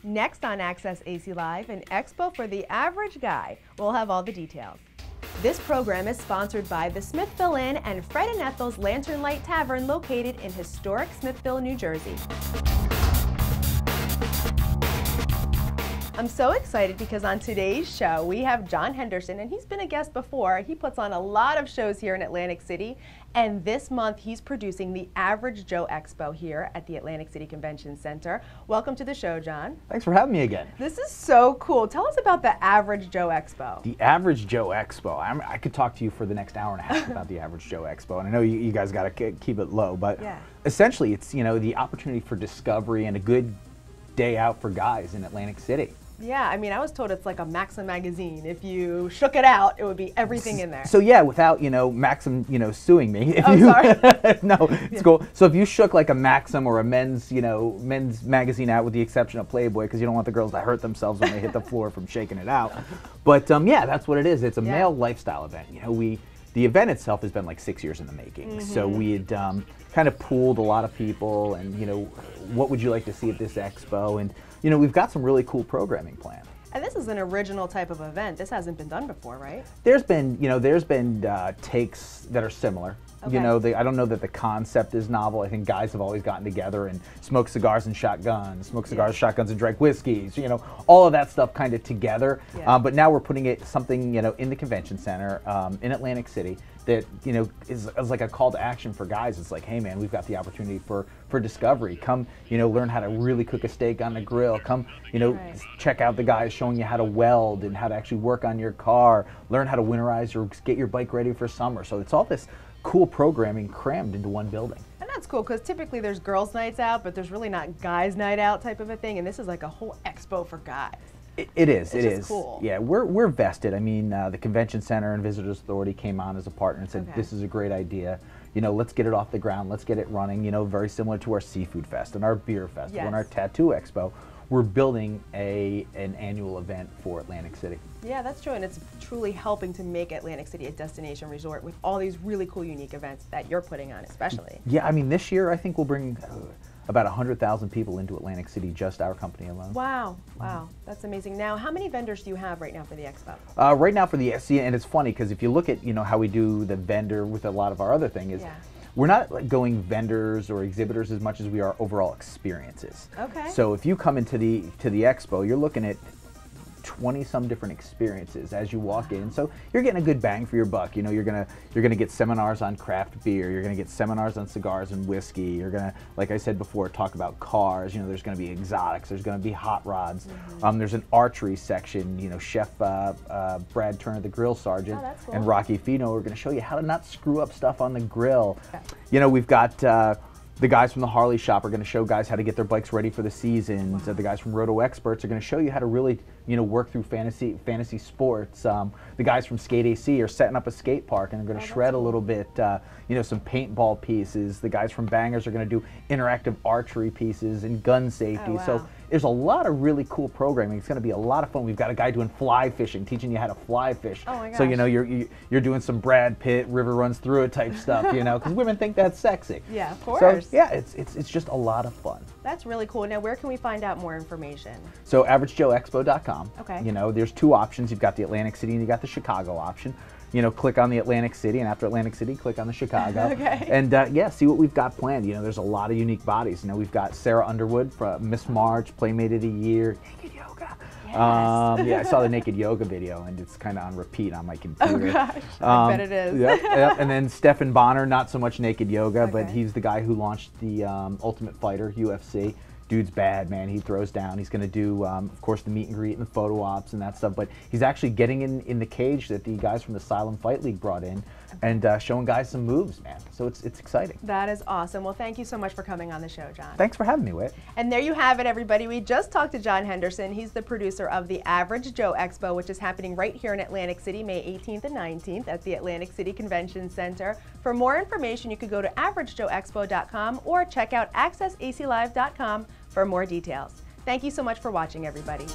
Next on Access AC Live, an expo for the average guy. We'll have all the details. This program is sponsored by the Smithville Inn and Fred and Ethel's Lantern Light Tavern located in historic Smithville, New Jersey. I'm so excited because on today's show we have Jon Henderson, and he's been a guest before. He puts on a lot of shows here in Atlantic City, and this month he's producing the Average Joe Expo here at the Atlantic City Convention Center. Welcome to the show, Jon. Thanks for having me again. This is so cool. Tell us about the Average Joe Expo. The Average Joe Expo. I could talk to you for the next hour and a half about the Average Joe Expo, and I know you guys got to keep it low, but essentially it's, you know, the opportunity for discovery and a good day out for guys in Atlantic City. Yeah, I mean, I was told it's like a Maxim magazine. If you shook it out, it would be everything in there. So yeah, without, you know, Maxim, you know, suing me. Sorry. No, it's cool. So if you shook like a Maxim or a men's, you know, men's magazine out, with the exception of Playboy, because you don't want the girls to hurt themselves when they hit the floor from shaking it out. But yeah, that's what it is. It's a male lifestyle event. You know, the event itself has been like 6 years in the making. So we had kind of pooled a lot of people, and, you know, what would you like to see at this expo? And you know, we've got some really cool programming planned. And this is an original type of event. This hasn't been done before, right? There's been, you know, takes that are similar. Okay. You know, I don't know that the concept is novel. I think guys have always gotten together and smoked cigars and shotguns, shotguns and drank whiskeys, you know, all of that stuff kind of together. But now we're putting it something, you know, in the convention center in Atlantic City that, you know, is like a call to action for guys. It's like, hey man, we've got the opportunity for discovery. Come, you know, learn how to really cook a steak on the grill. Come, you know, check out the guys showing you how to weld and how to actually work on your car. Learn how to winterize or get your bike ready for summer. So it's all this cool programming crammed into one building. And that's cool because typically there's girls' nights out, but there's really not guys' night out type of a thing. And this is like a whole expo for guys. It is. It is. Cool. Yeah, we're vested. I mean, the Convention Center and Visitors Authority came on as a partner and said, this is a great idea. You know, let's get it off the ground. Let's get it running. You know, very similar to our Seafood Fest and our Beer Festival and our Tattoo Expo. We're building an annual event for Atlantic City. Yeah, that's true, and it's truly helping to make Atlantic City a destination resort with all these really cool, unique events that you're putting on, especially. Yeah, I mean, this year I think we'll bring about 100,000 people into Atlantic City, just our company alone. Wow, wow, that's amazing. Now, how many vendors do you have right now for the expo? Right now for the SC, and it's funny because if you look at, you know, how we do the vendor with a lot of our other thing is, we're not like going vendors or exhibitors as much as we are overall experiences. Okay. So if you come into the expo, you're looking at 20-some different experiences as you walk in. So you're getting a good bang for your buck. You know, you're gonna get seminars on craft beer. You're gonna get seminars on cigars and whiskey. You're gonna, like I said before, talk about cars. You know, there's gonna be exotics. There's gonna be hot rods. There's an archery section. You know, Chef Brad Turner, the grill sergeant, and Rocky Fino are gonna show you how to not screw up stuff on the grill. You know, we've got the guys from the Harley Shop are going to show guys how to get their bikes ready for the season. So the guys from Roto Experts are going to show you how to really, you know, work through fantasy sports. The guys from Skate AC are setting up a skate park and are going to shred a little bit, you know, some paintball pieces. The guys from Bangers are going to do interactive archery pieces and gun safety. So there's a lot of really cool programming. It's going to be a lot of fun. We've got a guy doing fly fishing, teaching you how to fly fish. Oh my gosh. So, you know, you're doing some Brad Pitt, river runs through it type stuff, you know, because women think that's sexy. Yeah, of course. So, yeah, it's just a lot of fun. That's really cool. Now, where can we find out more information? So, AverageJoeExpo.com. Okay. You know, there's two options. You've got the Atlantic City and you got the Chicago option. You know, click on the Atlantic City, and after Atlantic City, click on the Chicago. And yeah, see what we've got planned. You know, there's a lot of unique bodies. You know, we've got Sarah Underwood from Miss March, Playmate of the Year, Naked Yoga. Yeah, I saw the Naked Yoga video, and it's kind of on repeat on my computer. Oh gosh, I bet it is. Yep. And then Stephen Bonner, not so much Naked Yoga, but he's the guy who launched the Ultimate Fighter, UFC. Dude's bad, man. He throws down. He's going to do, of course, the meet and greet and the photo ops and that stuff. But he's actually getting in the cage that the guys from the Asylum Fight League brought in and showing guys some moves, man. So it's exciting. That is awesome. Well, thank you so much for coming on the show, Jon. Thanks for having me, Whit. And there you have it, everybody. We just talked to Jon Henderson. He's the producer of the Average Joe Expo, which is happening right here in Atlantic City, May 18th and 19th at the Atlantic City Convention Center. For more information, you could go to averagejoeexpo.com or check out accessaclive.com for more details. Thank you so much for watching, everybody.